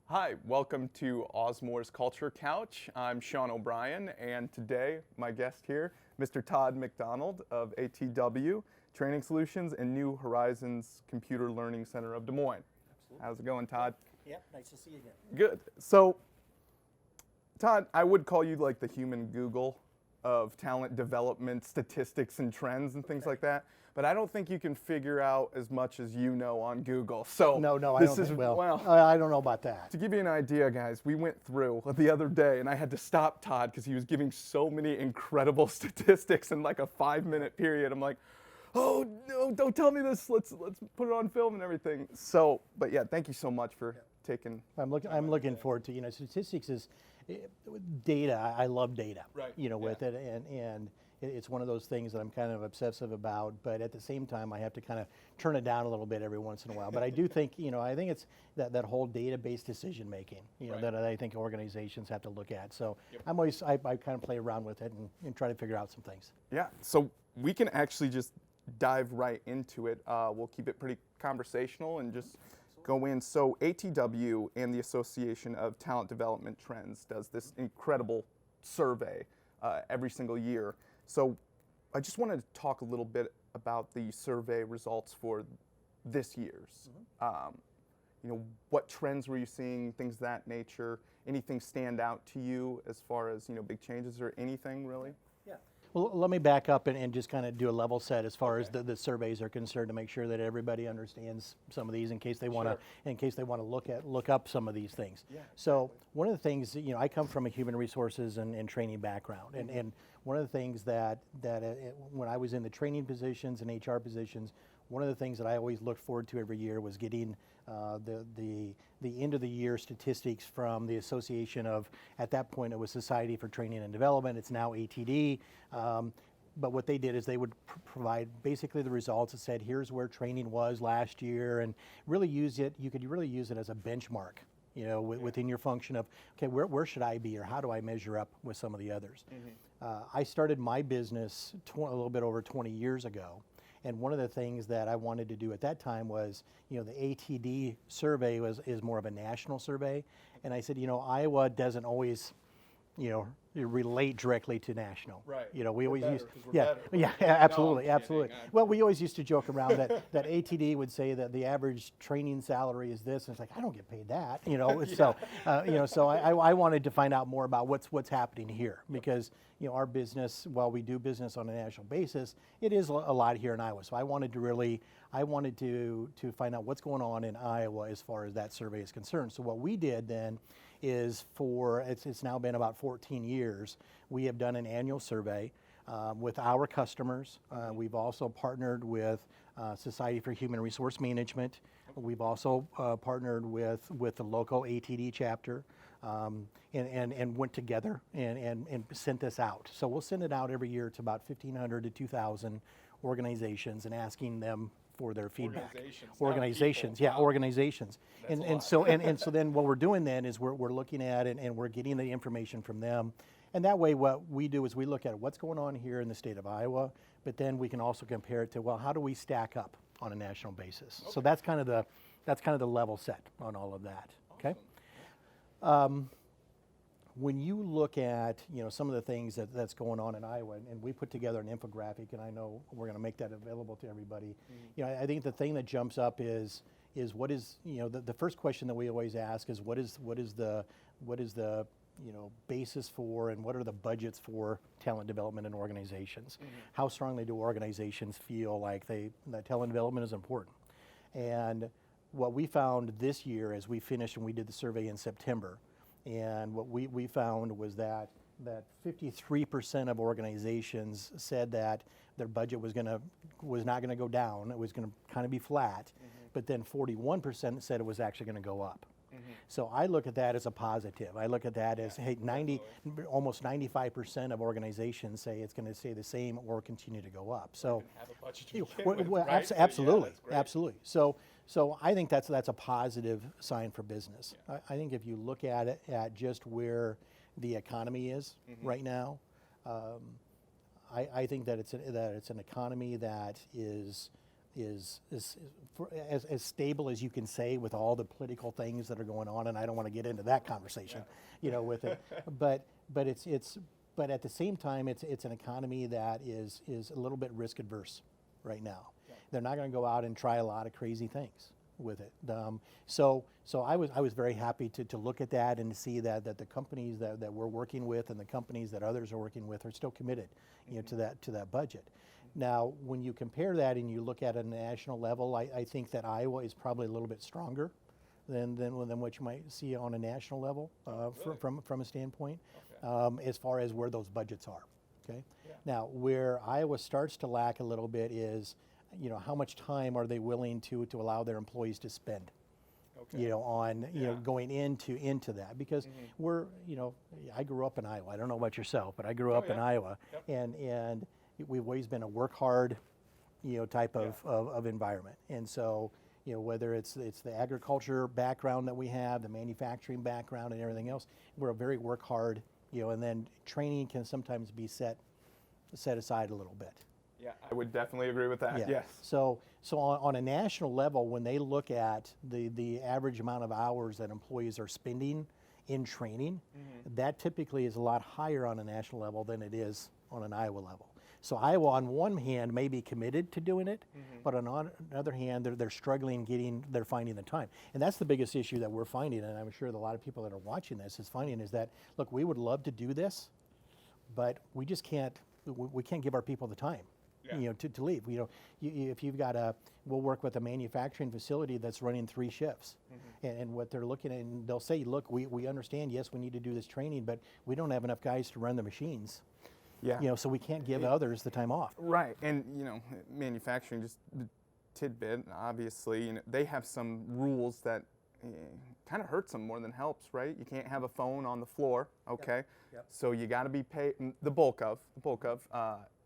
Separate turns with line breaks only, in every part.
Hi, welcome to Auzmor's Culture Couch. I'm Sean O'Brien, and today my guest here, Mr. Todd McDonald of ATW Training Solutions and New Horizons Computer Learning Center of Des Moines.
Absolutely.
How's it going, Todd?
Yep, nice to see you again.
Good. So, Todd, I would call you like the human Google of talent development, statistics, and trends and things like that. But I don't think you can figure out as much as you know on Google. So
No, I
this
don't
is
think, I don't know about that.
To give you an idea, guys, we went through the other day, and I had to stop Todd because he was giving so many incredible statistics in like a 5-minute period. I'm like, oh no, don't tell me this. Let's put it on film and everything. So, but yeah, thank you so much for taking.
I'm looking forward to, statistics is data. I love data.
Right,
With it, and it's one of those things that I'm kind of obsessive about, but at the same time I have to kind of turn it down a little bit every once in a while. But I do think, I think it's that whole database decision making, that I think organizations have to look at. So I kind of play around with it and try to figure out some things.
Yeah, so we can actually just dive right into it. We'll keep it pretty conversational and just go in. So ATW and the Association of Talent Development Trends does this incredible survey every single year. So I just wanted to talk a little bit about the survey results for this year's. What trends were you seeing, things of that nature? Anything stand out to you as far as, big changes or anything really?
Yeah. Well, let me back up and just kind of do a level set as far as the surveys are concerned to make sure that everybody understands some of these in case they want to look up some of these things.
Yeah,
so one of the things, I come from a human resources and training background, and one of the things that when I was in the training positions and HR positions, one of the things that I always looked forward to every year was getting the end of the year statistics from the association of, at that point it was Society for Training and Development, it's now ATD. But what they did is they would provide basically the results that said, here's where training was last year, and really use it, you could really use it as a benchmark, within your function of, okay, where should I be, or how do I measure up with some of the others? I started my business a little bit over 20 years ago. And one of the things that I wanted to do at that time was, the ATD survey is more of a national survey. And I said, Iowa doesn't always, relate directly to national.
Right.
We always use,
better.
absolutely,
No, I'm
absolutely.
kidding.
Well, we always used to joke around that ATD would say that the average training salary is this, and it's like, I don't get paid that, So I wanted to find out more about what's happening here, because our business, while we do business on a national basis, it is a lot here in Iowa. So I wanted to find out what's going on in Iowa as far as that survey is concerned. So what we did then is it's now been about 14 years, we have done an annual survey with our customers. We've also partnered with Society for Human Resource Management. We've also partnered with the local ATD chapter and went together and sent this out. So we'll send it out every year to about 1,500 to 2,000 organizations and asking them for their feedback. Organizations, yeah, organizations. And so then what we're doing then is we're looking at it and we're getting the information from them. And that way what we do is we look at what's going on here in the state of Iowa, but then we can also compare it to, well, how do we stack up on a national basis? Okay. So that's kind of the level set on all of that. Okay. When you look at some of the things that's going on in Iowa, and we put together an infographic, and I know we're going to make that available to everybody. I think the thing that jumps up is what is the first question that we always ask is what is the basis for, and what are the budgets for talent development in organizations? How strongly do organizations feel like that talent development is important? And what we found this year as we finished and we did the survey in September, and what we found was that 53% of organizations said that their budget was not going to go down, it was going to kind of be flat, but then 41% said it was actually going to go up. So I look at that as a positive. I look at that as, hey, almost 95% of organizations say it's going to stay the same or continue to go up. So,
have a budget to begin with, right?
Absolutely,
Yeah,
absolutely. So I think that's a positive sign for business. Yeah. I think if you look at it at just where the economy is right now, I think that it's an economy that is as stable as you can say with all the political things that are going on, and I don't want to get into that conversation, with it. But at the same time, it's an economy that is a little bit risk adverse right now. Yeah. They're not going to go out and try a lot of crazy things with it. So I was very happy to look at that and to see that the companies that we're working with and the companies that others are working with are still committed, to that budget. Now, when you compare that and you look at a national level, I think that Iowa is probably a little bit stronger than what you might see on a national level really? from a standpoint, as far as where those budgets are. Okay. Yeah. Now, where Iowa starts to lack a little bit is, how much time are they willing to allow their employees to spend? Okay. On going into that, because we're I grew up in Iowa. I don't know about yourself, but I grew up in Iowa, and we've always been a work hard, type of environment. And so, whether it's the agriculture background that we have, the manufacturing background, and everything else, we're a very work hard, and then training can sometimes be set aside a little bit.
Yeah, I would definitely agree with that. Yeah. Yes.
So on a national level, when they look at the average amount of hours that employees are spending in training, that typically is a lot higher on a national level than it is on an Iowa level. So Iowa, on one hand, may be committed to doing it, but on the other hand, they're struggling they're finding the time. And that's the biggest issue that we're finding, and I'm sure that a lot of people that are watching this is finding, is that, look, we would love to do this, but we just can't give our people the time. Yeah. To leave. If you've got we'll work with a manufacturing facility that's running 3 shifts, and what they're looking at, and they'll say, look, we understand, yes, we need to do this training, but we don't have enough guys to run the machines. Yeah. So we can't give others the time off.
Right, and manufacturing, just a tidbit, obviously, they have some rules that kind of hurts them more than helps, right? You can't have a phone on the floor, okay? Yep. So you got to be paid, the bulk of,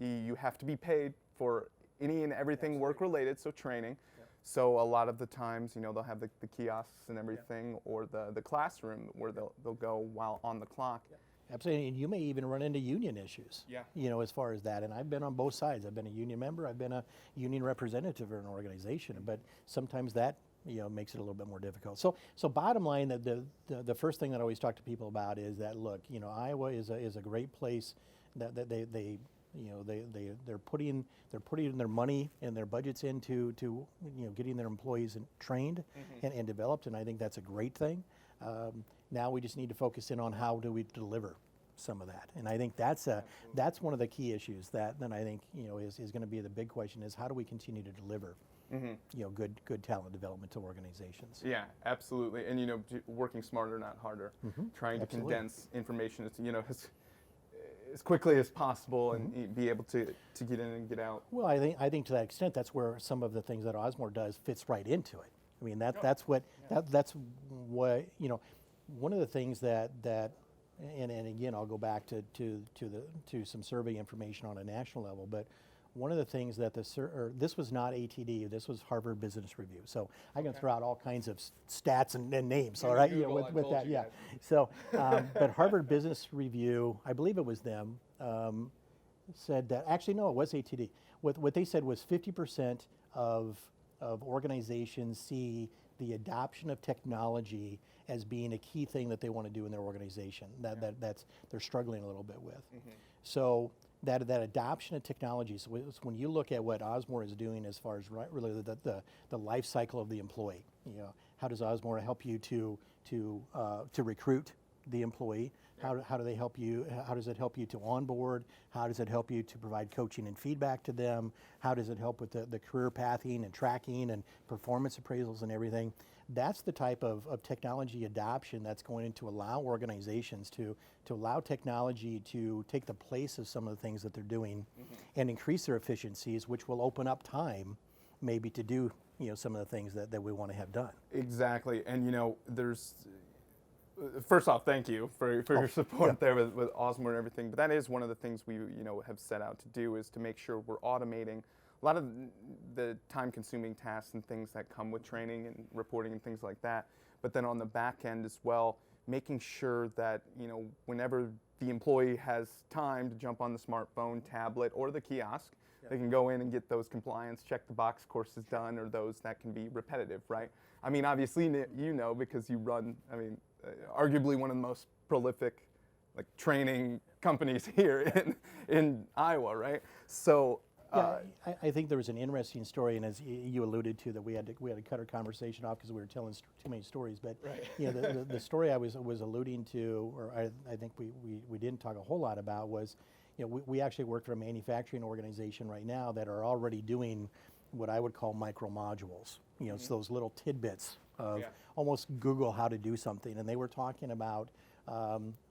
you have to be paid for any and everything work related, so training. Yep. So a lot of the times, they'll have the kiosks and everything, or the classroom where they'll go while on the clock. Yep.
Absolutely, and you may even run into union issues, as far as that. And I've been on both sides. I've been a union member, I've been a union representative in an organization, but sometimes that makes it a little bit more difficult. So bottom line, the first thing that I always talk to people about is that, look, Iowa is a great place that they're putting their money and their budgets into getting their employees trained and developed, and I think that's a great thing. Now we just need to focus in on how do we deliver some of that, and I think that's one of the key issues that then I think is going to be the big question, is how do we continue to deliver good talent development to organizations.
Yeah, absolutely. And working smarter, not harder. Trying to condense information as quickly as possible and be able to get in and get out.
Well, I think to that extent, that's where some of the things that Auzmor does fits right into it. I mean, that's what one of the things that and again, I'll go back to some survey information on a national level, but one of the things that this was not ATD, this was Harvard Business Review. So I can throw out all kinds of stats and names, all right, with that, yeah. So, but Harvard Business Review, I believe it was them, said that, actually no, it was ATD. What they said was 50% of organizations see the adoption of technology as being a key thing that they want to do in their organization, that's they're struggling a little bit with. So that adoption of technology, so when you look at what Auzmor is doing as far as really the life cycle of the employee, how does Auzmor help you to recruit the employee? How do they help you? How does it help you to onboard? How does it help you to provide coaching and feedback to them? How does it help with the career pathing and tracking and performance appraisals and everything? That's the type of technology adoption that's going to allow organizations to allow technology to take the place of some of the things that they're doing and increase their efficiencies, which will open up time maybe to do some of the things that we want to have done.
Exactly, and there's first off, thank you for your support there with Auzmor and everything. But that is one of the things we have set out to do, is to make sure we're automating a lot of the time-consuming tasks and things that come with training and reporting and things like that. But then on the back end as well, making sure that whenever the employee has time to jump on the smartphone, tablet, or the kiosk, They can go in and get those compliance, check the box courses done, or those that can be repetitive, right? I mean, obviously, you know, because you run, I mean, arguably one of the most prolific like training companies here in Iowa, right? So
yeah, I think there was an interesting story, and as you alluded to, that we had to cut our conversation off because we were telling too many stories. But you know, the story I was alluding to, or I think we didn't talk a whole lot about, was, you know, we actually work for a manufacturing organization right now that are already doing what I would call micro modules. You know, it's those little tidbits of almost Google how to do something, and they were talking about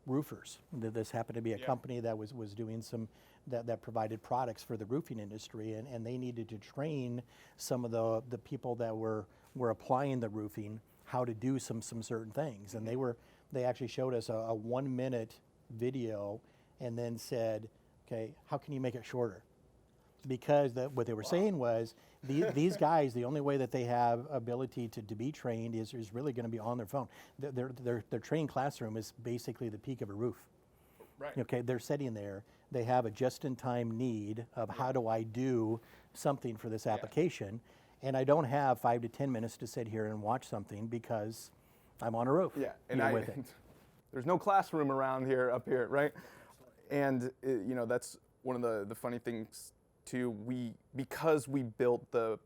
roofers. This happened to be a company that was doing some that provided products for the roofing industry, and they needed to train some of the people that were applying the roofing how to do some certain things. And they actually showed us a 1 minute video and then said, okay, how can you make it shorter? Because what they were saying was these guys, the only way that they have ability to be trained is really going to be on their phone. Their training classroom is basically the peak of a roof.
Right.
Okay, they're sitting there. They have a just-in-time need of how do I do something for this application, and I don't have 5 to 10 minutes to sit here and watch something because I'm on a roof.
Yeah, and there's no classroom around here, up here, right? And you know, that's one of the funny things too. Because we built the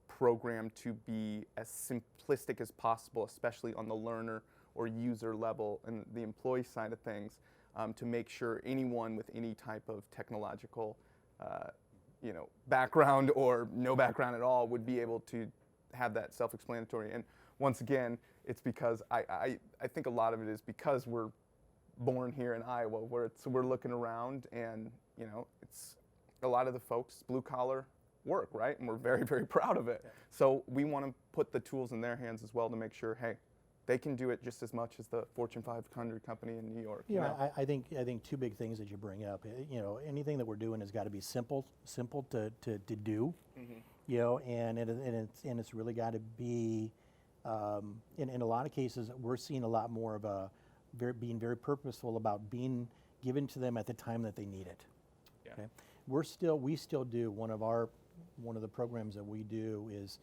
program to be as simplistic as possible, especially on the learner or user level and the employee side of things, to make sure anyone with any type of technological you know, background or no background at all would be able to have that self-explanatory. And once again, it's because I think a lot of it is because we're born here in Iowa, where we're looking around, and you know, it's a lot of the folks blue collar work, right? And we're very, very proud of it. So we want to put the tools in their hands as well to make sure, hey, they can do it just as much as the Fortune 500 company in New York.
Yeah, you know? I think two big things that you bring up. You know, anything that we're doing has got to be simple to do. You know, and it's really got to be. In a lot of cases, we're seeing a lot more of being very purposeful about being given to them at the time that they need it. Yeah. Okay? We still do one of the programs that we do is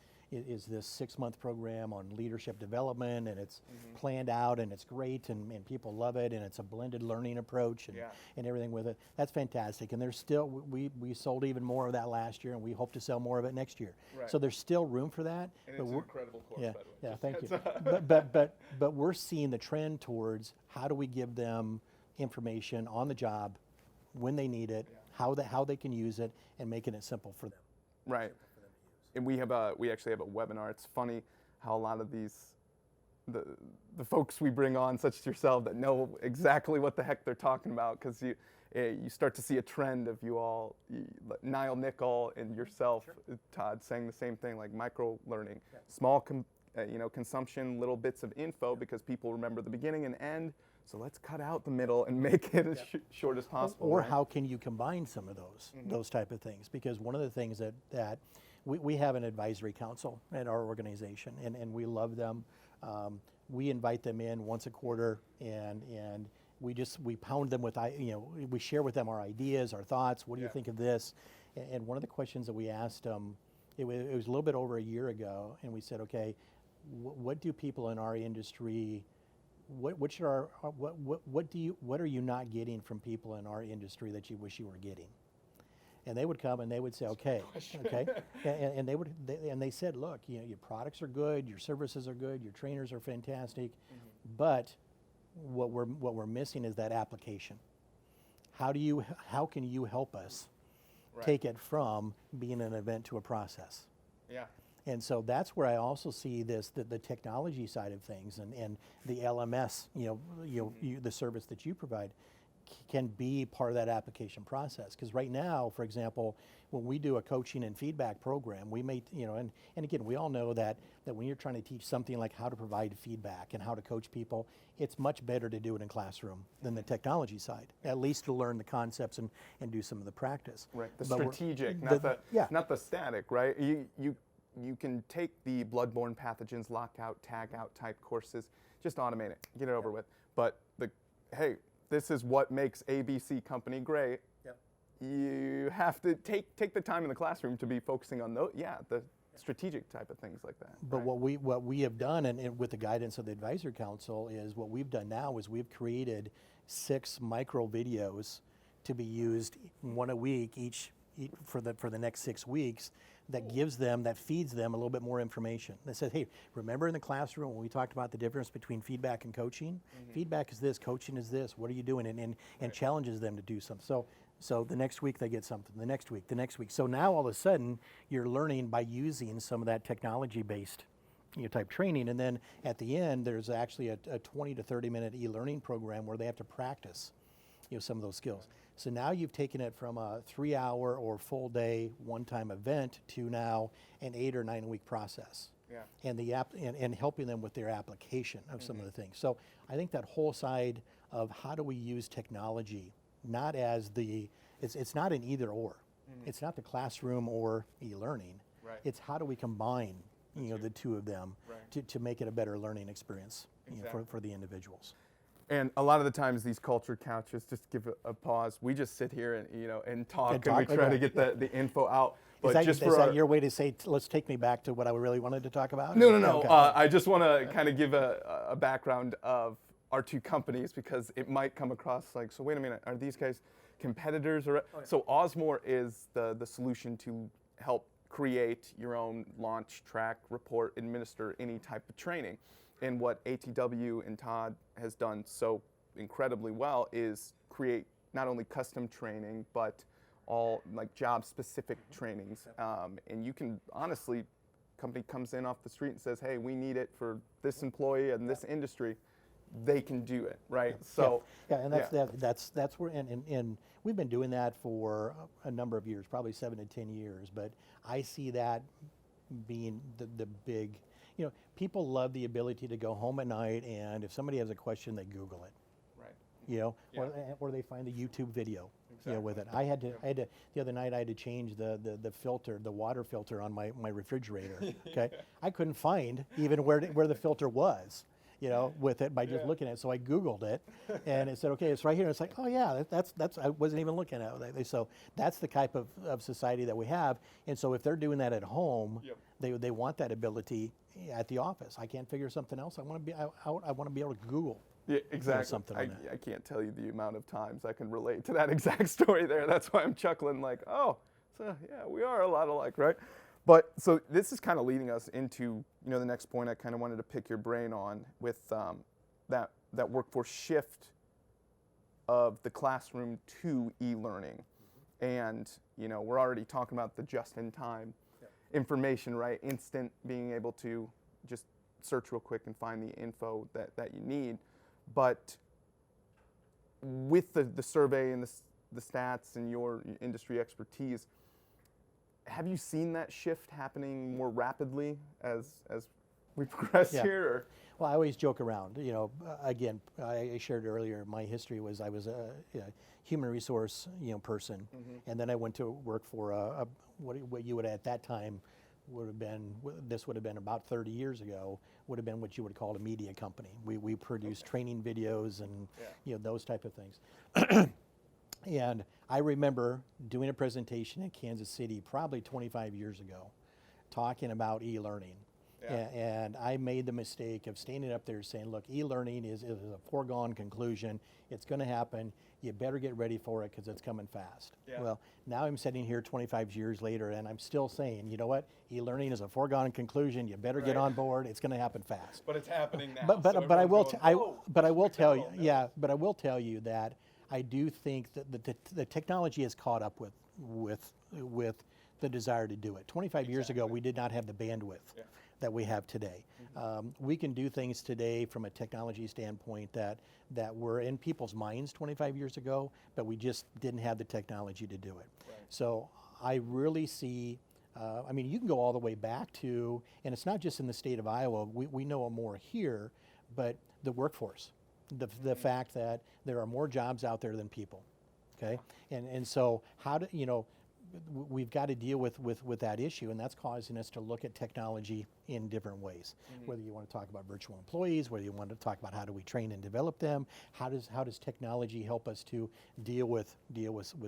this 6-month program on leadership development, and it's planned out, and it's great, and people love it, and it's a blended learning approach and everything with it. That's fantastic, and there's still, we sold even more of that last year, and we hope to sell more of it next year. Right. So there's still room for that.
And it's an incredible course, by the way.
Yeah, thank you. but we're seeing the trend towards how do we give them information on the job when they need it, how they can use it, and making it simple for them.
Right. And we actually have a webinar. It's funny how a lot of the folks we bring on, such as yourself, that know exactly what the heck they're talking about, because you start to see a trend of you all, Niall Nickel and yourself, Todd, saying the same thing, like micro learning, small consumption, little bits of info, because people remember the beginning and end. So let's cut out the middle and make it as short as possible.
Or how can you combine some of those type of things? Because one of the things that we have an advisory council at our organization, and we love them. We invite them in once a quarter, and we pound them with, we share with them our ideas, our thoughts. What do you think of this? And one of the questions that we asked them, it was a little bit over a year ago, and we said, okay, what do people in our industry? What are you not getting from people in our industry that you wish you were getting? And they would come and they would say, okay, and they said, look, you know, your products are good, your services are good, your trainers are fantastic, but what we're missing is that application. How can you help us take it from being an event to a process? Yeah. And so that's where I also see the technology side of things, and the LMS, the service that you provide can be part of that application process. Because right now, for example, when we do a coaching and feedback program, we may, and again, we all know that when you're trying to teach something like how to provide feedback and how to coach people, it's much better to do it in classroom than the technology side, at least to learn the concepts and do some of the practice.
Right, the strategic, not the static, right? You can take the bloodborne pathogens, lockout, tag out type courses, just automate it, get it over with. But hey, this is what makes ABC company great. you have to take the time in the classroom to be focusing on the strategic type of things like that.
But
right?
what we have done, and with the guidance of the advisory council, is what we've done now is we've created 6 micro videos to be used 1 a week each for the next 6 weeks. That gives them, that feeds them a little bit more information. That says, hey, remember in the classroom when we talked about the difference between feedback and coaching? Feedback is this, coaching is this. What are you doing? And challenges them to do something. So the next week they get something. The next week. So now all of a sudden you're learning by using some of that technology-based type training, and then at the end there's actually a 20 to 30 minute e-learning program where they have to practice some of those skills. So now you've taken it from a 3-hour or full day one-time event to now an 8 or 9 week process.
Yeah.
And helping them with their application of some of the things. So I think that whole side of how do we use technology, not as it's not an either or. It's not the classroom or e-learning.
Right.
It's how do we combine the two of them to make it a better learning experience for the individuals.
And a lot of the times these culture couches, just give a pause, we just sit here and talk and we try to get the info out. But
Is that your way to say, let's take me back to what I really wanted to talk about?
No.
Okay.
I just want to kind of give a background of our 2 companies, because it might come across like, so wait a minute, are these guys competitors? So Auzmor is the solution to help create your own launch, track, report, administer any type of training. And what ATW and Todd has done so incredibly well is create not only custom training, but all like job-specific trainings. And you can honestly, company comes in off the street and says, hey, we need it for this employee and this industry. They can do it, right? So
and that's where, and we've been doing that for a number of years, probably 7 to 10 years. But I see that being the big. People love the ability to go home at night, and if somebody has a question, they Google it. Right. Or they find a YouTube video. With it. I had to the other night I had to change the filter, the water filter on my refrigerator. Okay. I couldn't find even where the filter was. With it by just looking at it. So I Googled it, and it said, okay, it's right here. And it's like, oh yeah, that's I wasn't even looking at it. So that's the type of society that we have. And so if they're doing that at home, they want that ability at the office. I can't figure something else. I want to be able to Google.
Yeah, exactly.
Something on that.
I can't tell you the amount of times I can relate to that exact story there. That's why I'm chuckling like, oh, so yeah, we are a lot alike, right? But so this is kind of leading us into the next point I kind of wanted to pick your brain on with that workforce shift of the classroom to e-learning. And we're already talking about the just-in-time information, right? Instant, being able to just search real quick and find the info that you need. But with the survey and the stats and your industry expertise, have you seen that shift happening more rapidly as we progress here? Or?
Well, I always joke around. Again, I shared earlier. My history was I was a human resource person, and then I went to work for what you would at that time would have been about 30 years ago. Would have been what you would call a media company. We produced training videos and those type of things. And I remember doing a presentation in Kansas City probably 25 years ago, talking about e-learning. And I made the mistake of standing up there saying, look, e-learning is a foregone conclusion. It's going to happen. You better get ready for it because it's coming fast. Well, now I'm sitting here 25 years later and I'm still saying, you know what? E-learning is a foregone conclusion. You better get on board. It's going to happen fast.
But it's happening now.
But I will tell you that I do think that the technology has caught up with the desire to do it. 25 years ago, we did not have the bandwidth that we have today. We can do things today from a technology standpoint that were in people's minds 25 years ago, but we just didn't have the technology to do it. Right. So I really see, you can go all the way back to, and it's not just in the state of Iowa, we know it more here, but the workforce. The fact that there are more jobs out there than people, okay? And so how do, we've got to deal with that issue, and that's causing us to look at technology in different ways. Whether you want to talk about virtual employees, whether you want to talk about how do we train and develop them, how does technology help us to deal with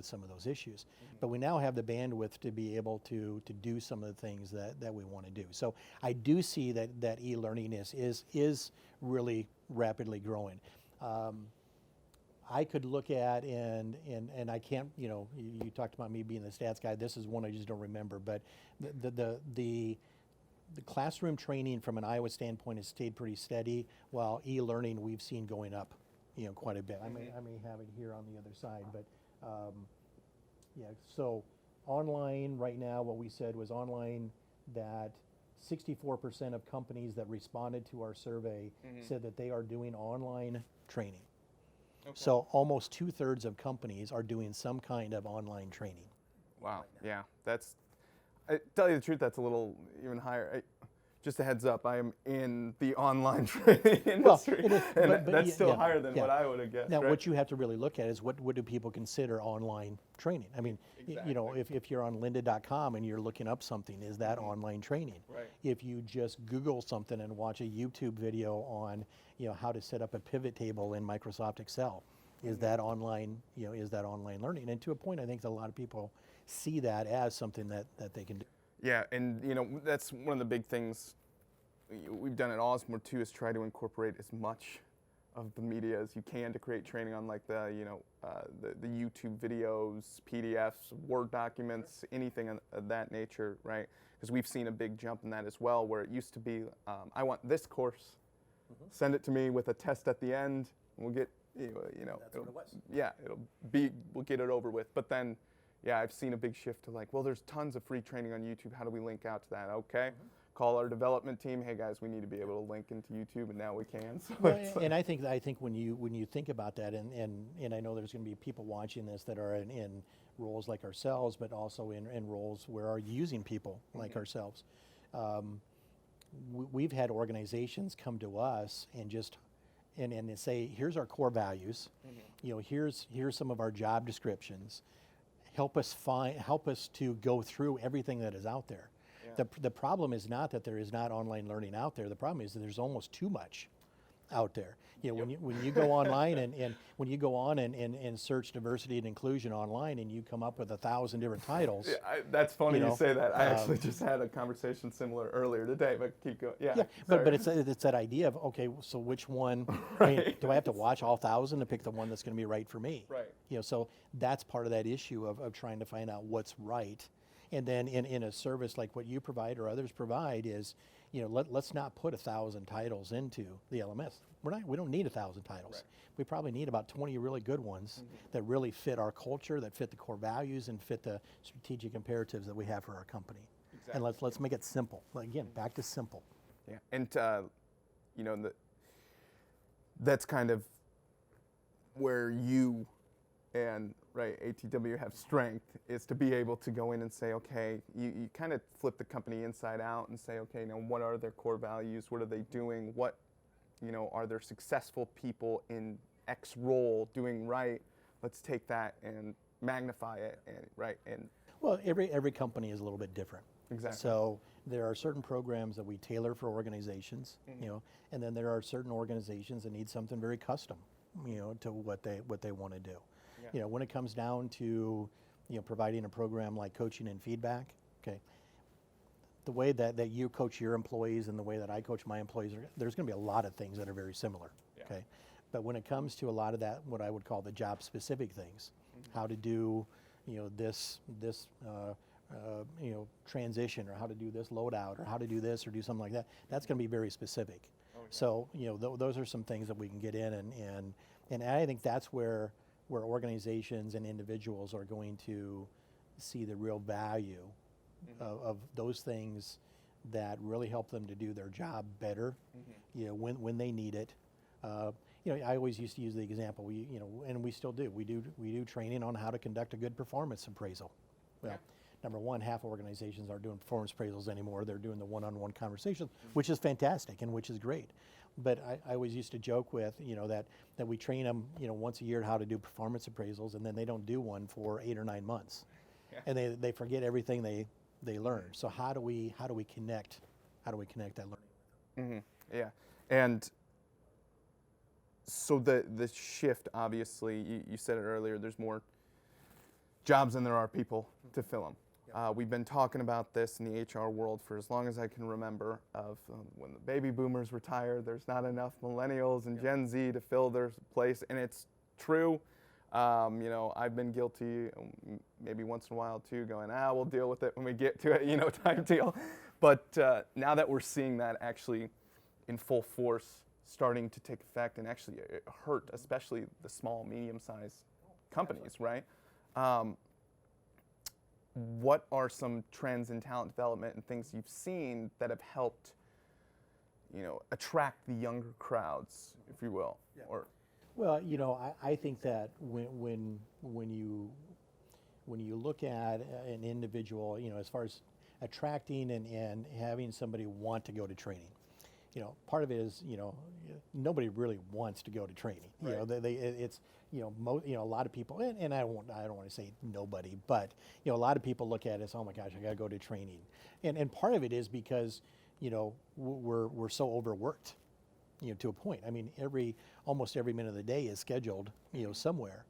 some of those issues. But we now have the bandwidth to be able to do some of the things that we want to do. So I do see that e-learning is really rapidly growing. I could look at and I can't, you talked about me being the stats guy. This is one I just don't remember, but the classroom training from an Iowa standpoint has stayed pretty steady, while e-learning we've seen going up, quite a bit. I may have it here on the other side, but yeah. So online right now, what we said was online that 64% of companies that responded to our survey said that they are doing online training. Okay. So almost 2/3 of companies are doing some kind of online training.
Wow.
Right now.
Yeah, I tell you the truth, that's a little even higher. Just a heads up, I am in the online training industry, and that's still higher than what I would have guessed.
Now,
right?
what you have to really look at is what do people consider online training? I mean,
Exactly.
if you're on lynda.com and you're looking up something, is that online training?
Right.
If you just Google something and watch a YouTube video on, how to set up a pivot table in Microsoft Excel, is that online? Is that online learning? And to a point, I think that a lot of people see that as something that they can do.
Yeah, and that's one of the big things we've done at Auzmor too, is try to incorporate as much of the media as you can to create training on like the YouTube videos, PDFs, Word documents, anything of that nature, right? Because we've seen a big jump in that as well, where it used to be, I want this course, send it to me with a test at the end, and we'll get,
That's what it was.
Yeah, we'll get it over with. But then, yeah, I've seen a big shift to like, well, there's tons of free training on YouTube. How do we link out to that? Okay, call our development team. Hey guys, we need to be able to link into YouTube, and now we can. So
and I think when you think about that, and I know there's going to be people watching this that are in roles like ourselves, but also in roles where are using people like ourselves. We've had organizations come to us and just and say, here's our core values. Here's some of our job descriptions. Help us to go through everything that is out there. Yeah. The problem is not that there is not online learning out there. The problem is that there's almost too much out there. When you go online and when you go on and search diversity and inclusion online, and you come up with 1,000 different titles.
Yeah, that's funny you say that. I actually just had a conversation similar earlier today, but keep going. Yeah,
but it's that idea of, okay, so which one?
Right.
I mean, do I have to watch all 1,000 to pick the one that's going to be right for me?
Right.
So that's part of that issue of trying to find out what's right. And then in a service like what you provide or others provide is, let's not put 1,000 titles into the LMS. We don't need 1,000 titles. Right. We probably need about 20 really good ones that really fit our culture, that fit the core values, and fit the strategic imperatives that we have for our company. Exactly. And let's make it simple. Again, back to simple.
Yeah, and that's kind of where you and ATW have strength, is to be able to go in and say, okay, you kind of flip the company inside out and say, okay, what are their core values? What are they doing? What, are there successful people in X role doing right? Let's take that and magnify it, and
well, every company is a little bit different.
Exactly.
So there are certain programs that we tailor for organizations, and then there are certain organizations that need something very custom, to what they want to do. Yeah. When it comes down to, providing a program like coaching and feedback, okay, the way that you coach your employees and the way that I coach my employees, there's going to be a lot of things that are very similar, okay? But when it comes to a lot of that, what I would call the job-specific things, how to do, this transition, or how to do this loadout, or how to do this, or do something like that, that's going to be very specific. Oh, yeah. So, those are some things that we can get in, and I think that's where organizations and individuals are going to see the real value of those things that really help them to do their job better, when they need it. I always used to use the example, and we still do. We do training on how to conduct a good performance appraisal. Well, number one, half organizations aren't doing performance appraisals anymore. They're doing the one-on-one conversations, which is fantastic and which is great. But I always used to joke with, that we train them, once a year how to do performance appraisals, and then they don't do one for 8 or 9 months. and they forget everything they learn. So how do we connect that learning?
Yeah, and so the shift, obviously, you said it earlier, there's more jobs than there are people to fill them. We've been talking about this in the HR world for as long as I can remember, of when the baby boomers retire, there's not enough millennials and Gen Z to fill their place, and it's true. I've been guilty, maybe once in a while too, going, we'll deal with it when we get to it, type deal. But now that we're seeing that actually in full force starting to take effect and actually hurt, especially the small, medium-sized companies, right? What are some trends in talent development and things you've seen that have helped, attract the younger crowds, if you will?
Yeah.
Or
Well, I think that when you look at an individual, as far as attracting and having somebody want to go to training, part of it is, nobody really wants to go to training.
Right.
It's a lot of people, and I don't want to say nobody, but a lot of people look at it as, oh my gosh, I got to go to training, and part of it is because we're so overworked, to a point. I mean, almost every minute of the day is scheduled, somewhere.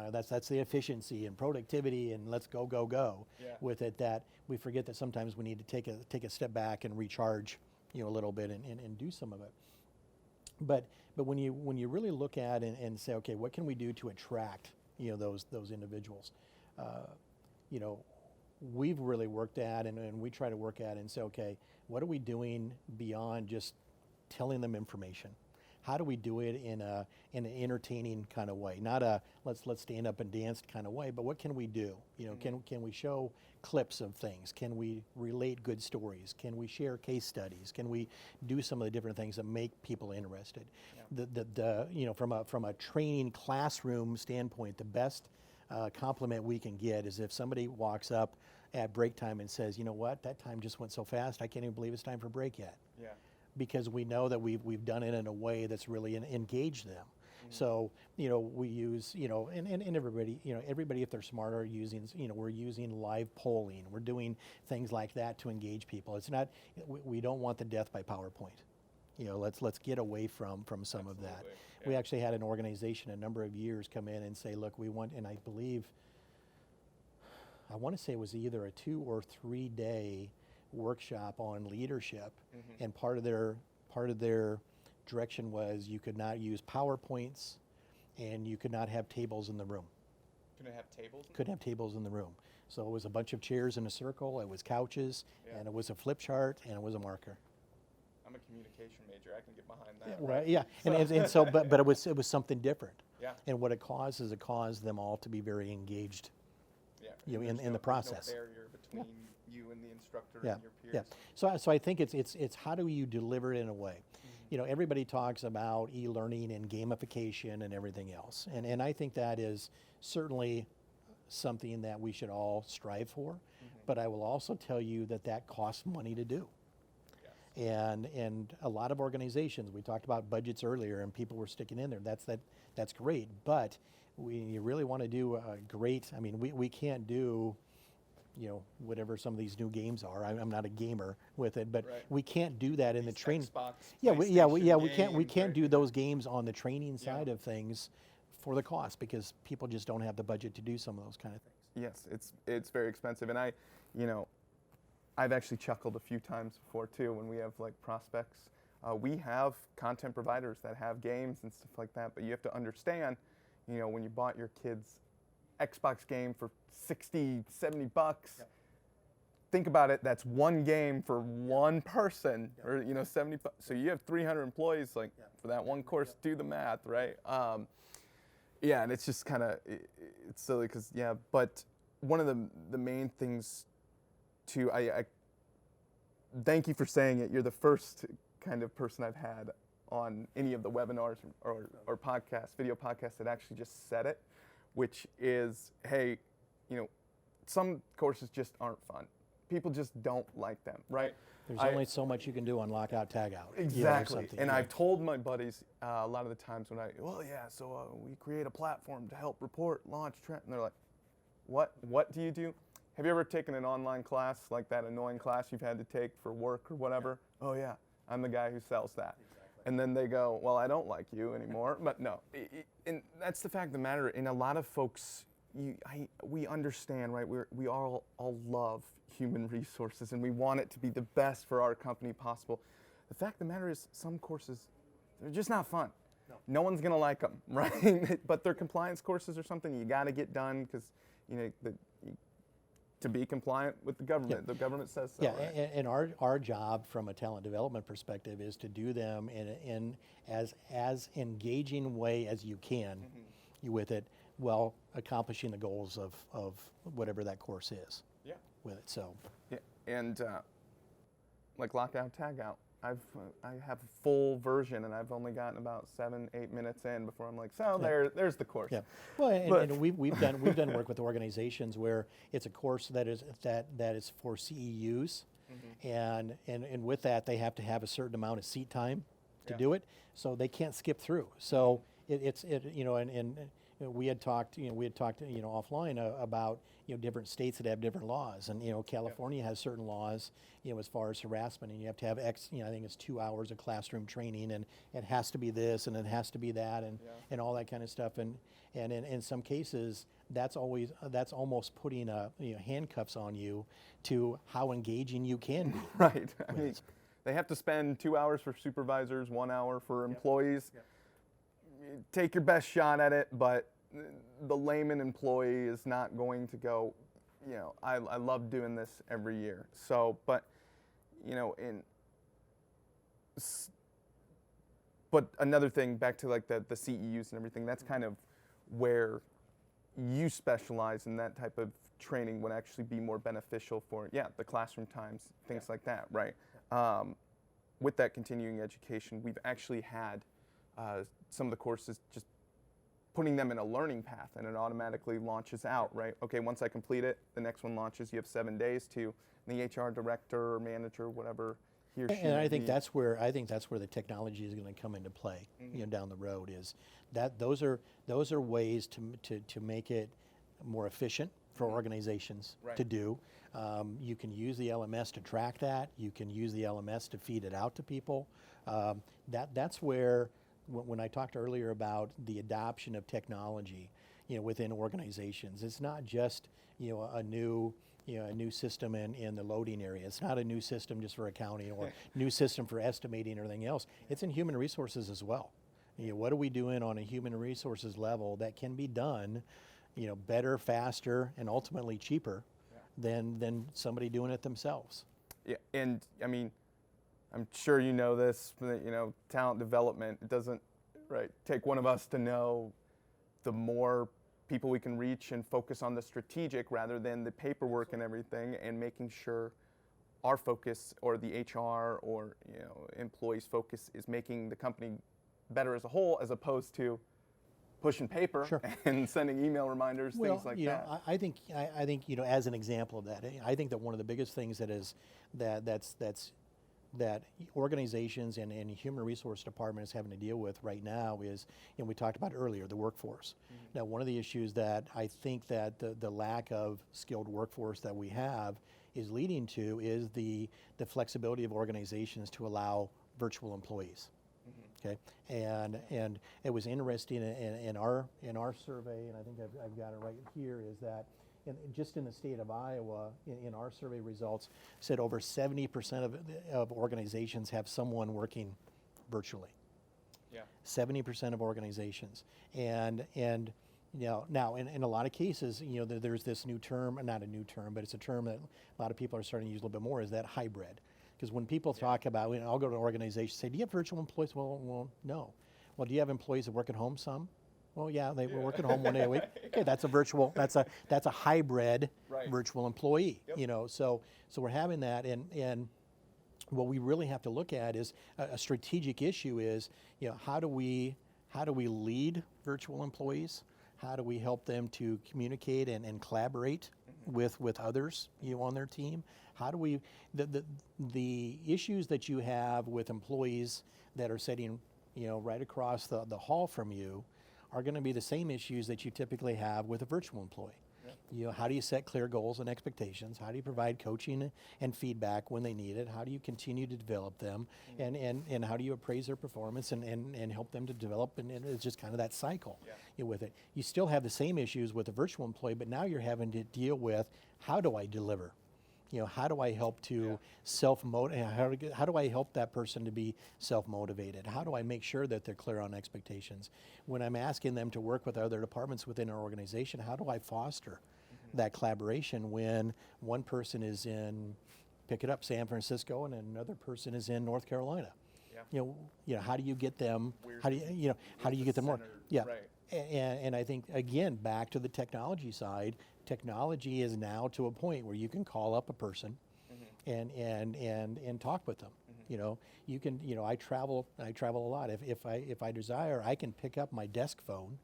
That's the efficiency and productivity and let's go with it, that we forget that sometimes we need to take a step back and recharge, a little bit and do some of it. But when you really look at and say, okay, what can we do to attract those individuals? We've really worked at and we try to work at and say, okay, what are we doing beyond just telling them information? How do we do it in an entertaining kind of way? Not a let's stand up and dance kind of way, but what can we do? Can we show clips of things? Can we relate good stories? Can we share case studies? Can we do some of the different things that make people interested? Yeah. From a training classroom standpoint, the best compliment we can get is if somebody walks up at break time and says, you know what, that time just went so fast, I can't even believe it's time for break yet.
Yeah.
Because we know that we've done it in a way that's really engaged them. Mm-hmm. So we use and everybody everybody, if they're smart, are using we're using live polling. We're doing things like that to engage people. It's not, we don't want the death by PowerPoint. Let's get away from some
Absolutely.
of that.
Yeah.
We actually had an organization a number of years come in and say, look, we want, and I want to say it was either a 2 or 3 day workshop on leadership, mm-hmm. and part of their direction was you could not use PowerPoints and you could not have tables in the room.
Couldn't have tables?
Couldn't have tables in the room. So it was a bunch of chairs in a circle, it was couches, yeah. and it was a flip chart, and it was a marker.
I'm a communication major, I can get behind that.
Yeah, right? Yeah, and so, but it was something different.
Yeah.
And what it caused is it caused them all to be very engaged.
Yeah.
In the process.
No barrier between you and the instructor
yeah.
and your peers.
Yeah. So I think it's how do you deliver it in a way? Mm-hmm. Everybody talks about e-learning and gamification and everything else, and I think that is certainly something that we should all strive for. Mm-hmm. But I will also tell you that costs money to do. Yes. And a lot of organizations, we talked about budgets earlier, and people were sticking in there. That's great, but you really want to do a great. I mean, we can't do, whatever some of these new games are. I'm not a gamer with it, but right. we can't do that in the training. We can't do those games on the training side of things for the cost, because people just don't have the budget to do some of those kind of things.
Yes, it's very expensive, and I've actually chuckled a few times before too when we have like prospects. We have content providers that have games and stuff like that, but you have to understand, when you bought your kid's Xbox game for $60, $70, yep. think about it, that's one game for one person, yep. or 70. So you have 300 employees, like yep. for that one course, yep. do the math, right? Yeah, and it's just kind of, it's silly because, but one of the main things too, I thank you for saying it. You're the first kind of person I've had on any of the webinars or podcasts, video podcasts, that actually just said it, which is, hey, some courses just aren't fun. People just don't like them, right?
There's only so much you can do on lockout, tagout.
Exactly. And I've told my buddies a lot of the times when we create a platform to help report, launch, trend, and they're like, what do you do? Have you ever taken an online class, like that annoying class you've had to take for work or whatever? Oh yeah, I'm the guy who sells that. And then they go, well, I don't like you anymore. But no, and that's the fact of the matter. And a lot of folks, we understand, right? We all love human resources, and we want it to be the best for our company possible. The fact of the matter is, some courses, they're just not fun. No one's gonna like them, right? But they're compliance courses or something you got to get done because to be compliant with the government. The government says so.
Yeah,
right?
and our job from a talent development perspective is to do them in as engaging way as you can with it, while accomplishing the goals of whatever that course is.
Yeah.
With it, so.
Yeah, and like lockout tagout, I have a full version, and I've only gotten about 7-8 minutes in before I'm like, so there's the course.
Yeah, well, and we've done work with organizations where it's a course that is for CEUs, and with that they have to have a certain amount of seat time to do it, so they can't skip through. So we had talked offline about different states that have different laws, and California has certain laws as far as harassment, and you have to have I think it's 2 hours of classroom training, and it has to be this and it has to be that, and all that kind of stuff, and in some cases that's almost putting handcuffs on you to how engaging you can be.
Right. I mean, they have to spend 2 hours for supervisors, 1 hour for employees. Take your best shot at it, but the layman employee is not going to go, I love doing this every year. So, but, but another thing, back to like the CEUs and everything, that's kind of where you specialize in that type of training would actually be more beneficial for, the classroom times, things like that, right? With that continuing education, we've actually had some of the courses just putting them in a learning path, and it automatically launches out, right? Okay, once I complete it, the next one launches. You have 7 days to the HR director or manager, whatever he or she.
And I think that's where the technology is going to come into play, down the road. Is that those are ways to make it more efficient for organizations to do. You can use the LMS to track that. You can use the LMS to feed it out to people. That's where, when I talked earlier about the adoption of technology, within organizations, it's not just a new system in the loading area. It's not a new system just for accounting or new system for estimating or anything else. It's in human resources as well. What are we doing on a human resources level that can be done, better, faster, and ultimately cheaper than somebody doing it themselves?
Yeah, and I mean, I'm sure you know this, but, talent development, it doesn't take one of us to know the more people we can reach and focus on the strategic rather than the paperwork and everything, and making sure our focus, or the HR or employees' focus, is making the company better as a whole, as opposed to pushing paper and sending email reminders, things like that.
I think as an example of that, I think that one of the biggest things that organizations and human resource departments having to deal with right now is, we talked about earlier, the workforce. Now, one of the issues that I think that the lack of skilled workforce that we have is leading to is the flexibility of organizations to allow virtual employees. Okay, and it was interesting in our survey, and I think I've got it right here, is that just in the state of Iowa, in our survey results, said over 70% of organizations have someone working virtually. Yeah. 70% of organizations, and now in a lot of cases, there's this new term, not a new term, but it's a term that a lot of people are starting to use a little bit more, is that hybrid. Because when people talk about, I'll go to an organization and say, do you have virtual employees? Well, no. Well, do you have employees that work at home some? Well, yeah, they work at home 1 day a week. Okay, that's a hybrid virtual employee. Yep. So we're having that, and what we really have to look at is a strategic issue is, how do we lead virtual employees? How do we help them to communicate and collaborate with others on their team? How do we the issues that you have with employees that are sitting right across the hall from you are going to be the same issues that you typically have with a virtual employee. How do you set clear goals and expectations? How do you provide coaching and feedback when they need it? How do you continue to develop them? And how do you appraise their performance and help them to develop? And it's just kind of that cycle with it. You still have the same issues with a virtual employee, but now you're having to deal with, how do I deliver? How do I help to self-motivate? How do I help that person to be self-motivated? How do I make sure that they're clear on expectations? When I'm asking them to work with other departments within our organization, how do I foster that collaboration when one person is in, pick it up, San Francisco, and another person is in North Carolina? How do you get them? How do you get them more? Yeah. Right. And I think, again, back to the technology side, technology is now to a point where you can call up a person and talk with them. You can, I travel a lot. If I desire, I can pick up my desk phone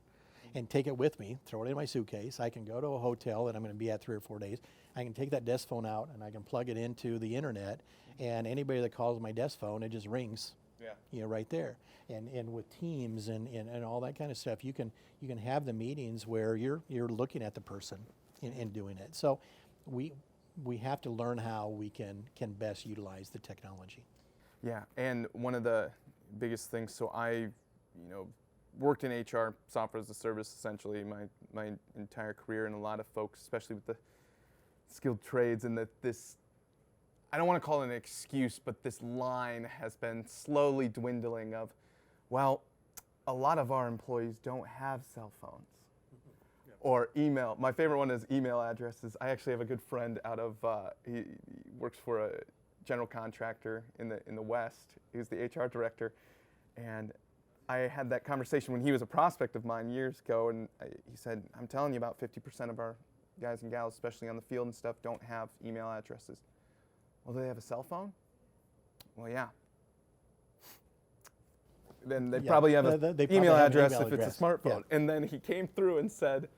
and take it with me, throw it in my suitcase. I can go to a hotel that I'm going to be at 3 or 4 days. I can take that desk phone out and I can plug it into the internet, and anybody that calls my desk phone, it just rings. Right there. And with Teams and all that kind of stuff, you can have the meetings where you're looking at the person and doing it. So we have to learn how we can best utilize the technology.
Yeah, and one of the biggest things, so I, worked in HR, software as a service, essentially my entire career, and a lot of folks, especially with the skilled trades, and this, I don't want to call it an excuse, but this line has been slowly dwindling of, well, a lot of our employees don't have cell phones or email. My favorite one is email addresses. I actually have a good friend out of, he works for a general contractor in the West. He was the HR director, and I had that conversation when he was a prospect of mine years ago, and he said, I'm telling you, about 50% of our guys and gals, especially on the field and stuff, don't have email addresses. Well, do they have a cell phone? Well, yeah. Then they probably have an email address if it's a smartphone. And then he came through and said,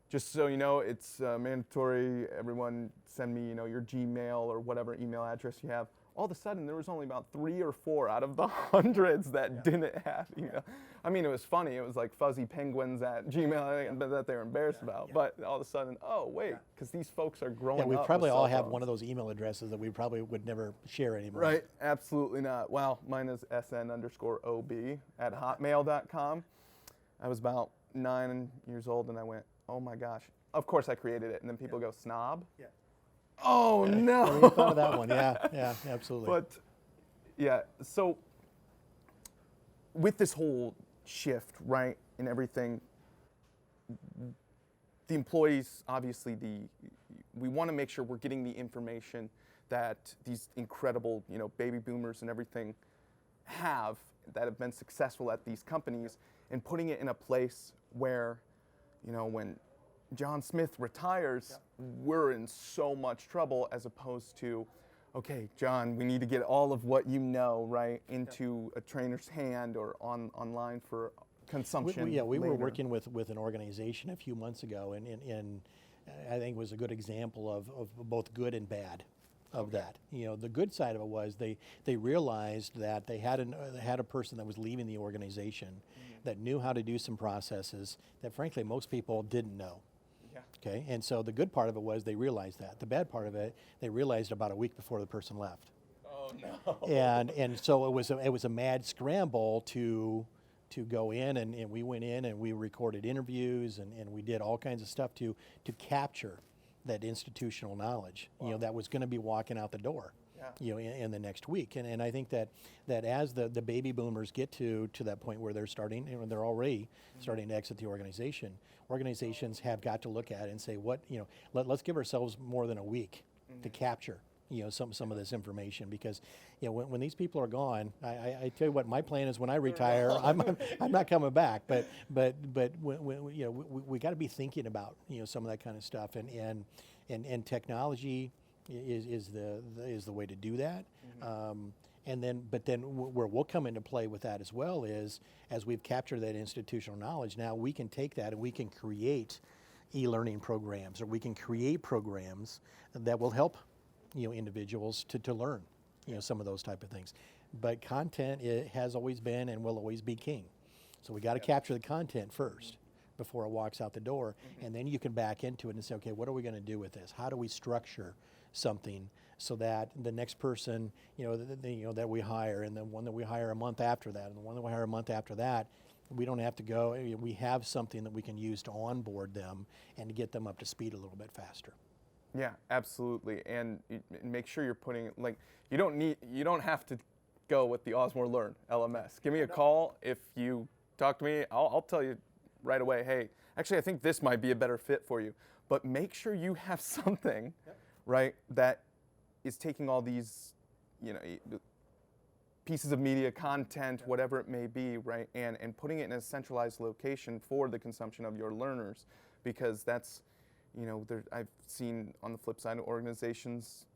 just so you know, it's mandatory, everyone send me, your Gmail or whatever email address you have. All of a sudden, there was only about 3 or 4 out of the hundreds that didn't have email. I mean, it was funny. It was like fuzzy penguins at Gmail that they were embarrassed about. But all of a sudden, oh, wait, because these folks are growing up.
We probably all have one of those email addresses that we probably would never share anymore.
Right, absolutely not. Well, mine is sn_ob@hotmail.com. I was about 9 years old, and I went, oh my gosh. Of course, I created it, and then people go, snob? Yeah. Oh, no.
You thought of that one. Yeah, absolutely.
But, yeah, so with this whole shift, right, and everything, the employees, obviously, we want to make sure we're getting the information that these incredible, baby boomers and everything that have been successful at these companies, and putting it in a place where, when John Smith retires, we're in so much trouble, as opposed to, okay, John, we need to get all of what right into a trainer's hand or online for consumption.
We were working with an organization a few months ago, and I think it was a good example of both good and bad of that. The good side of it was they realized that they had a person that was leaving the organization that knew how to do some processes that, frankly, most people didn't know. Okay, and so the good part of it was they realized that. The bad part of it, they realized about a week before the person left.
Oh no!
And so it was a mad scramble to go in, and we went in and we recorded interviews and we did all kinds of stuff to capture that institutional knowledge. Wow. That was going to be walking out the door. Yeah. In the next week, and I think that as the baby boomers get to that point where they're starting, and they're already starting to exit the organization, organizations have got to look at it and say, let's give ourselves more than a week to capture some of this information, because when these people are gone, I tell you what, my plan is when I retire, I'm not coming back, but we got to be thinking about some of that kind of stuff, and technology is the way to do that. But then where we'll come into play with that as well is, as we've captured that institutional knowledge, now we can take that and we can create e-learning programs, or we can create programs that will help individuals to learn some of those type of things. But content, it has always been and will always be king. So we got to capture the content first. before it walks out the door. And then you can back into it and say, okay, what are we going to do with this? How do we structure something so that the next person, that we hire, and the one that we hire a month after that, and the one that we hire a month after that, we don't have to go. We have something that we can use to onboard them and to get them up to speed a little bit faster.
Yeah, absolutely. And make sure you're putting, like, you don't have to go with the Auzmor Learn LMS. Give me a call. If you talk to me, I'll tell you right away, hey, actually, I think this might be a better fit for you. But make sure you have something, right, that is taking all these, pieces of media, content, whatever it may be, right, and putting it in a centralized location for the consumption of your learners, because that's, I've seen on the flip side, organizations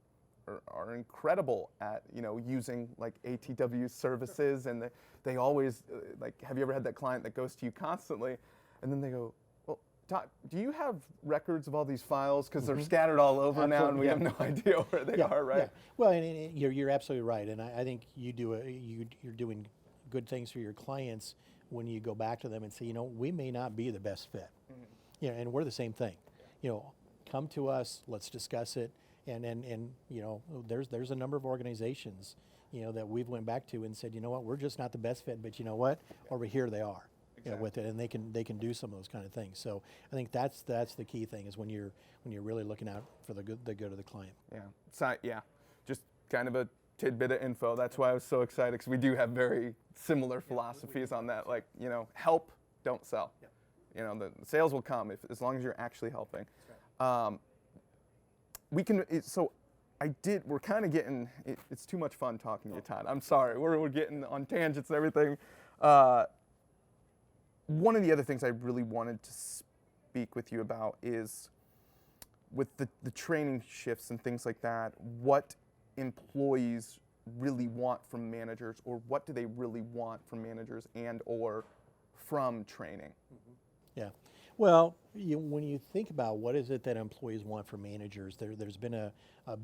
are incredible at, using like ATW services, and they always, like, have you ever had that client that goes to you constantly, and then they go, well, Todd, do you have records of all these files? Because they're scattered all over now, and we have no idea where they are, right?
Yeah. Well, and you're absolutely right, and I think you're doing good things for your clients when you go back to them and say, we may not be the best fit, and we're the same thing. Come to us, let's discuss it, and there's a number of organizations, that we've went back to and said, what, we're just not the best fit, but you know what, over here they are. Exactly. With it, and they can do some of those kind of things. So I think that's the key thing, is when you're really looking out for the good of the client.
Yeah, so, just kind of a tidbit of info. That's why I was so excited, because we do have very similar philosophies on that. Like, help, don't sell. Yeah. The sales will come as long as you're actually helping. Right. We're kind of getting. It's too much fun talking to you, Todd. I'm sorry. We're getting on tangents and everything. One of the other things I really wanted to speak with you about is, with the training shifts and things like that, what employees really want from managers, or what do they really want from managers and or from training?
Yeah. Well, when you think about what is it that employees want from managers, there's been a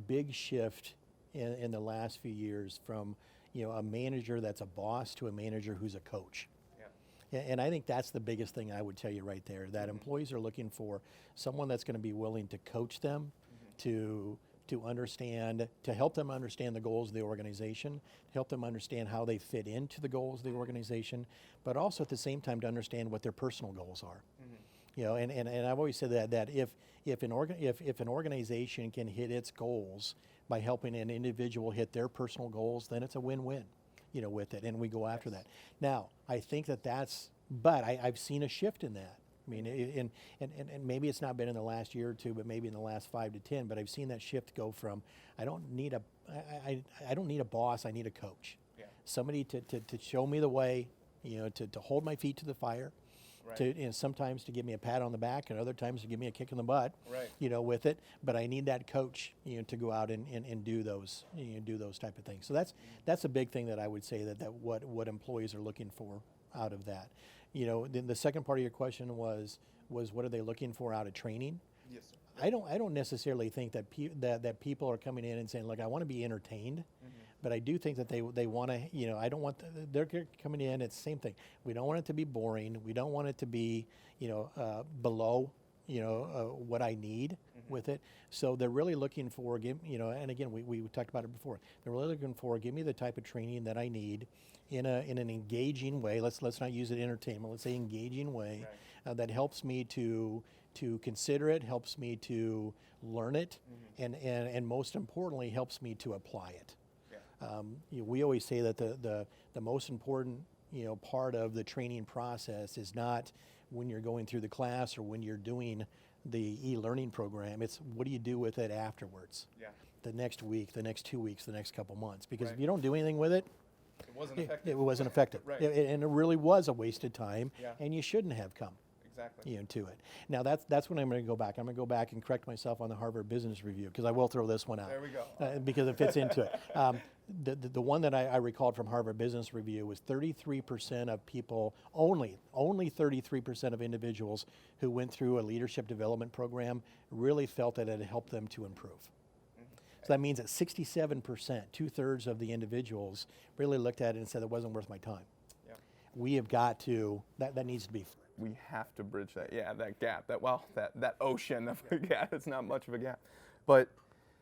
big shift in the last few years from a manager that's a boss to a manager who's a coach. And I think that's the biggest thing I would tell you right there, that employees are looking for someone that's going to be willing to coach them, to understand, to help them understand the goals of the organization, to help them understand how they fit into the goals of the organization, but also at the same time to understand what their personal goals are. And I've always said that if an organization can hit its goals by helping an individual hit their personal goals, then it's a win-win. With it, and we go after that. Now, I think but I've seen a shift in that. I mean, and maybe it's not been in the last year or two, but maybe in the last 5 to 10. But I've seen that shift go from, I don't need a boss, I need a coach. Yeah. Somebody to show me the way, to hold my feet to the fire. Right. To sometimes to give me a pat on the back, and other times to give me a kick in the butt. Right. With it. But I need that coach, to go out and do those, do those type of things. So that's a big thing that I would say that what employees are looking for out of that. Then the second part of your question was what are they looking for out of training? Yes, sir. I don't necessarily think that that people are coming in and saying, look, I want to be entertained. But I do think that they want to, I don't want, they're coming in, it's the same thing. We don't want it to be boring. We don't want it to be, below, what I need with it. So they're really looking for, and again, we talked about it before. They're really looking for, give me the type of training that I need in an engaging way. Let's not use it entertainment. Let's say engaging way, right. That helps me to consider it, helps me to learn it, and most importantly, helps me to apply it. We always say that the most important part of the training process is not when you're going through the class or when you're doing the e-learning program. It's what do you do with it afterwards? Yeah. The next week, the next 2 weeks, the next couple months. Because if you don't do anything with it, it wasn't effective. Right. And it really was a wasted time, and you shouldn't have come. Exactly. To it. Now that's when I'm going to go back. I'm going to go back and correct myself on the Harvard Business Review, because I will throw this one out. There we go. Because it fits into it. The one that I recalled from Harvard Business Review was 33% of people, only 33% of individuals who went through a leadership development program really felt that it helped them to improve. So that means that 67%, 2/3 of the individuals really looked at it and said it wasn't worth my time. we have got to, that needs to be.
We have to bridge that, that gap, that ocean of a gap. It's not much of a gap, but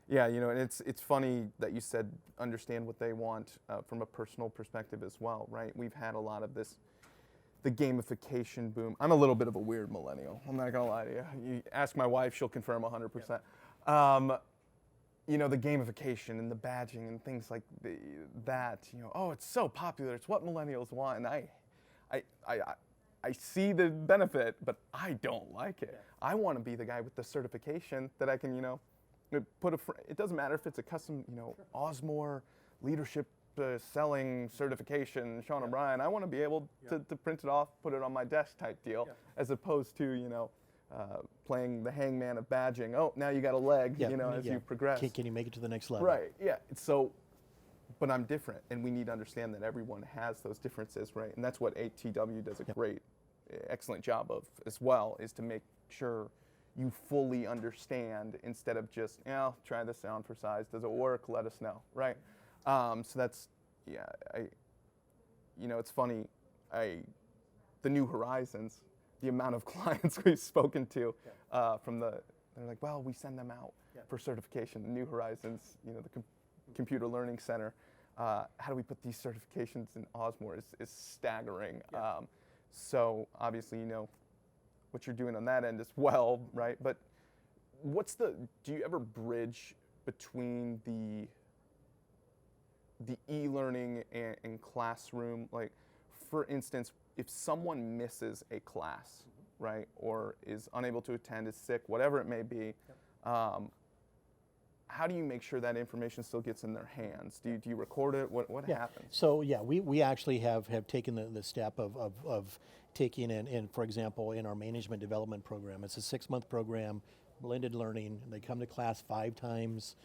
yeah, and it's funny that you said understand what they want from a personal perspective as well, right? We've had a lot of this, the gamification boom. I'm a little bit of a weird millennial. I'm not gonna lie to you. You ask my wife, she'll confirm 100%. The gamification and the badging and things like that. Oh, it's so popular. It's what millennials want, and I see the benefit, but I don't like it. I want to be the guy with the certification that I can, it doesn't matter if it's a custom, Auzmor leadership selling certification, Sean O'Brien. I want to be able to print it off, put it on my desk type deal, as opposed to, playing the hangman of badging. Oh, now you got a leg, as you progress.
Can you make it to the next level?
Right, yeah. So, but I'm different, and we need to understand that everyone has those differences, right? And that's what ATW does a great, excellent job of as well, is to make sure you fully understand instead of just, try this on for size. Does it work? Let us know, right? So that's, it's funny, the New Horizons, the amount of clients we've spoken to they're like, well, we send them out for certification. The New Horizons, the Computer Learning Center, how do we put these certifications in Auzmor is staggering. So obviously, what you're doing on that end as well, right? But do you ever bridge between the e-learning and classroom? Like, for instance, if someone misses a class, right, or is unable to attend, is sick, whatever it may be, how do you make sure that information still gets in their hands? Do you record it? What happens?
So we actually have taken the step of taking in, for example, in our management development program. It's a 6-month program, blended learning. They come to class 5 times.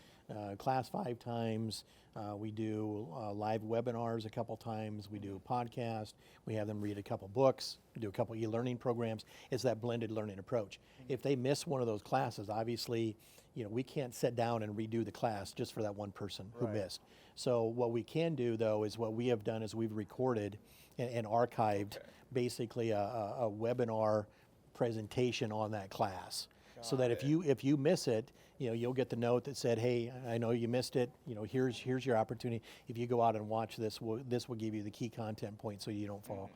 We do live webinars a couple times. We do a podcast. We have them read a couple books. We do a couple e-learning programs. It's that blended learning approach. If they miss one of those classes, obviously, we can't sit down and redo the class just for that one person who missed. So what we can do, though, is what we have done is we've recorded and archived basically a webinar presentation on that class. So that if you miss it, you'll get the note that said, hey, I know you missed it. Here's your opportunity. If you go out and watch this, this will give you the key content points so you don't fall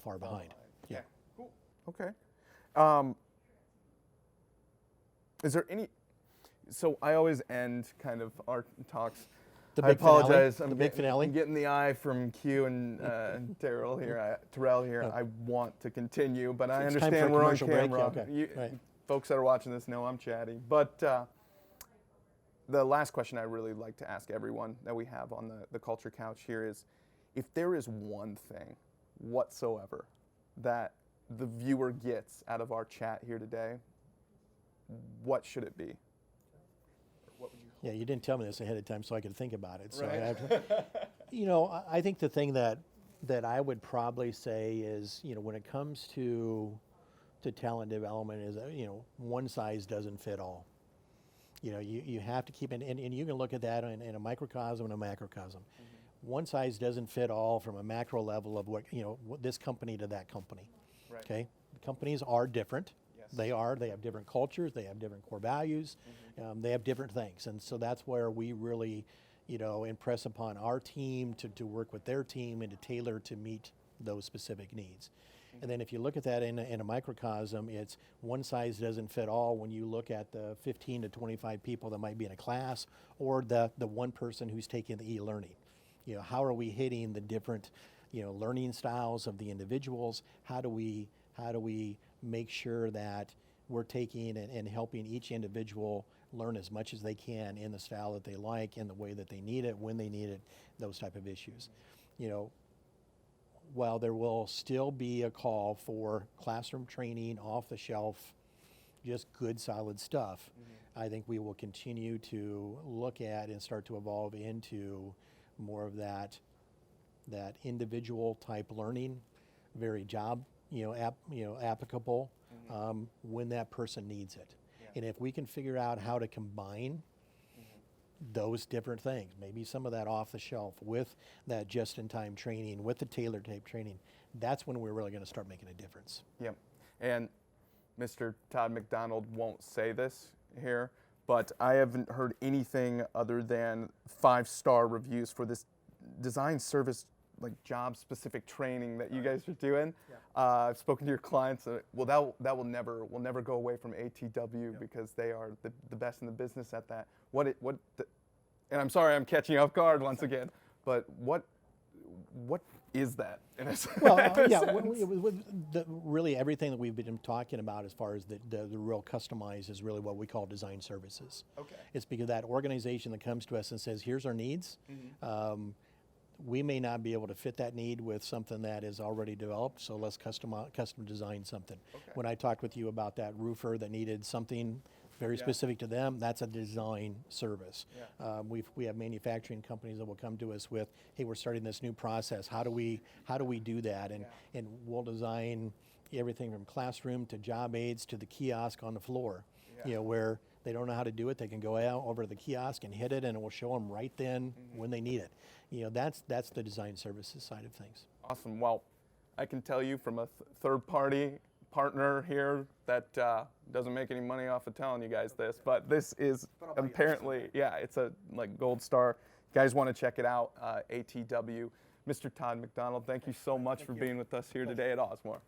far behind. Yeah.
Cool. Okay. Is there any? So I always end kind of our talks.
The
I
big
apologize.
Finale. The big finale.
I'm getting the eye from Q and Terrell here. I want to continue, but I understand we're on camera.
Right.
Folks that are watching this know I'm chatty. But the last question I really like to ask everyone that we have on the Culture Couch here is, if there is one thing whatsoever that the viewer gets out of our chat here today, what should it be?
Yeah, you didn't tell me this ahead of time, so I could think about it. So
right.
I have to, I think the thing that I would probably say is, when it comes to talent development is, one size doesn't fit all. You have to keep it, and you can look at that in a microcosm and a macrocosm. Mm-hmm. One size doesn't fit all from a macro level of what, this company to that company.
Right.
Okay, the companies are different.
Yes.
They have different cultures, they have different core values, they have different things. And so that's where we really, impress upon our team to work with their team and to tailor to meet those specific needs. And then if you look at that in a microcosm, it's one size doesn't fit all when you look at the 15 to 25 people that might be in a class, or the one person who's taking the e-learning. How are we hitting the different, learning styles of the individuals? How do we make sure that we're taking and helping each individual learn as much as they can in the style that they like, in the way that they need it, when they need it, those type of issues. While there will still be a call for classroom training, off the shelf, just good solid stuff, I think we will continue to look at and start to evolve into more of that individual type learning, very job applicable when that person needs it. Yeah. And if we can figure out how to combine those different things, maybe some of that off the shelf with that just-in-time training, with the tailored tape training, that's when we're really going to start making a difference.
Yep. And Mr. Todd McDonald won't say this here, but I haven't heard anything other than 5-star reviews for this design service, like job-specific training that you guys are doing. Yeah. I've spoken to your clients. Well, that will never go away from ATW because they are the best in the business at that. And I'm sorry I'm catching you off guard once again, but what is that?
Well, really everything that we've been talking about as far as the real customized is really what we call design services. Okay. It's because that organization that comes to us and says, here's our needs. Mm-hmm. We may not be able to fit that need with something that is already developed, so let's custom design something. Okay. When I talked with you about that roofer that needed something very specific to them, that's a design service. Yeah. We have manufacturing companies that will come to us with, hey, we're starting this new process. How do we do that? And we'll design everything from classroom to job aids to the kiosk on the floor. Yeah. You know, where they don't know how to do it, they can go out over to the kiosk and hit it, and it will show them right then when they need it. You know, that's the design services side of things.
Awesome. Well, I can tell you from a third-party partner here that doesn't make any money off of telling you guys this, but this is apparently, it's a gold star. You guys want to check it out, ATW. Mr. Todd McDonald, thank you so much for being with us here today at Auzmor.